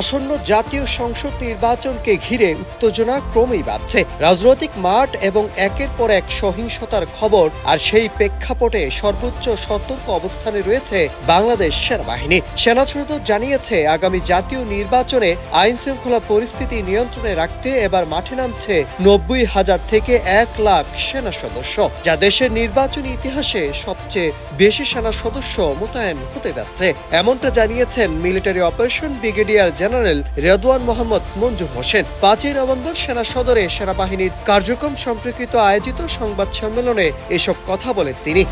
আসন্ন জাতীয় সংসদ নির্বাচনকে ঘিরে উত্তেজনা ক্রমেই বাড়ছে। রাজনৈতিক মাঠ এবং একের পর এক সহিংসতার খবর, আর সেই প্রেক্ষাপটে সর্বোচ্চ সতর্ক অবস্থানে রয়েছে বাংলাদেশ সেনাবাহিনী। সেনা সদর জানিয়েছে, আগামী জাতীয় নির্বাচনে আইন শৃঙ্খলা পরিস্থিতি নিয়ন্ত্রণে রাখতে এবার মাঠে নামছে 90,000 থেকে 1 লাখ সেনা সদস্য, যা দেশের নির্বাচনী ইতিহাসে সবচেয়ে বেশি সেনা সদস্য মোতায়েন হতে যাচ্ছে। এমনটা জানিয়েছেন military operation brigadier general Redwan Mohammad Monzur Hossain. 5 November সেনা সদরে সেনাবাহিনীর কার্যক্রম সম্পর্কিত আয়োজিত সংবাদ সম্মেলনে এসব কথা বলেন তিনি।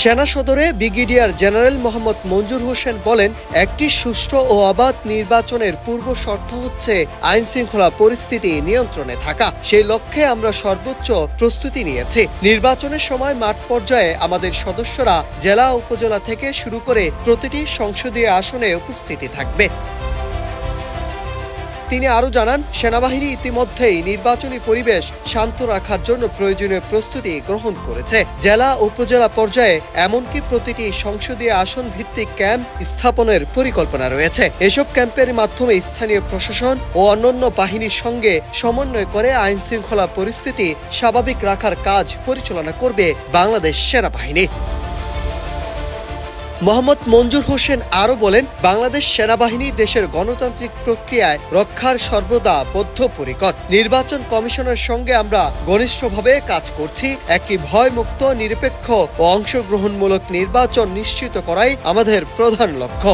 সেনা সদরে ব্রিগেডিয়ার জেনারেল মোহাম্মদ মঞ্জুর হোসেন বলেন, একটি সুষ্ঠু ও অবাধ নির্বাচনের পূর্ব শর্ত হচ্ছে আইন শৃঙ্খলা পরিস্থিতি নিয়ন্ত্রণে থাকা। সেই লক্ষ্যে আমরা সর্বোচ্চ প্রস্তুতি নিয়েছি। নির্বাচনের সময় মাঠ পর্যায়ে আমাদের সদস্যরা জেলা উপজেলা থেকে শুরু করে প্রতিটি সংসদীয় আসনে উপস্থিতি থাকবে। তিনি আরো জানান, সেনাবাহিনী ইতিমধ্যেই নির্বাচনী পরিবেশ শান্ত রাখার জন্য প্রয়োজনীয় প্রস্তুতি গ্রহণ করেছে। জেলা উপজেলা পর্যায়ে এমনকি প্রতিটি সংসদীয় আসন ভিত্তিক ক্যাম্প স্থাপনের পরিকল্পনা রয়েছে। এসব ক্যাম্পের মাধ্যমে স্থানীয় প্রশাসন ও অন্যান্য বাহিনীর সঙ্গে সমন্বয় করে আইন শৃঙ্খলা পরিস্থিতি স্বাভাবিক রাখার কাজ পরিচালনা করবে বাংলাদেশ সেনাবাহিনী। মোহাম্মদ মঞ্জুর হোসেন আরো বলেন, বাংলাদেশ সেনাবাহিনী দেশের গণতান্ত্রিক প্রক্রিয়ায় রক্ষার সর্বদা বদ্ধপরিকর। নির্বাচন কমিশনের সঙ্গে আমরা ঘনিষ্ঠভাবে কাজ করছি। একটি ভয়মুক্ত, নিরপেক্ষ ও অংশগ্রহণমূলক নির্বাচন নিশ্চিত করাই আমাদের প্রধান লক্ষ্য।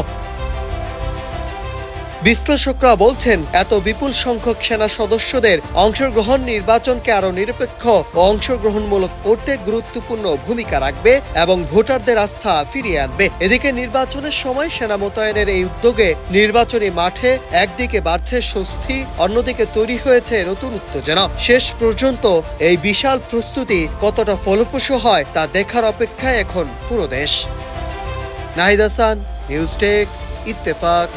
বিশ্লেষকরা বলছেন, এত বিপুল সংখ্যক সেনা সদস্যদের অংশগ্রহণ নির্বাচনকে আরো নিরপেক্ষ ও অংশগ্রহণমূলক করতে গুরুত্বপূর্ণ ভূমিকা রাখবে এবং ভোটারদের আস্থা ফিরিয়ে আনবে। এদিকে নির্বাচনের সময় সেনা মোতায়েনের এই উদ্যোগে নির্বাচনী মাঠে একদিকে বাড়ছে স্বস্তি, অন্যদিকে তৈরি হয়েছে নতুন উত্তেজনা। শেষ পর্যন্ত এই বিশাল প্রস্তুতি কতটা ফলপ্রসূ হয় তা দেখার অপেক্ষায় এখন পুরো দেশ। Nahid Hasan, news desk, Ittefaq.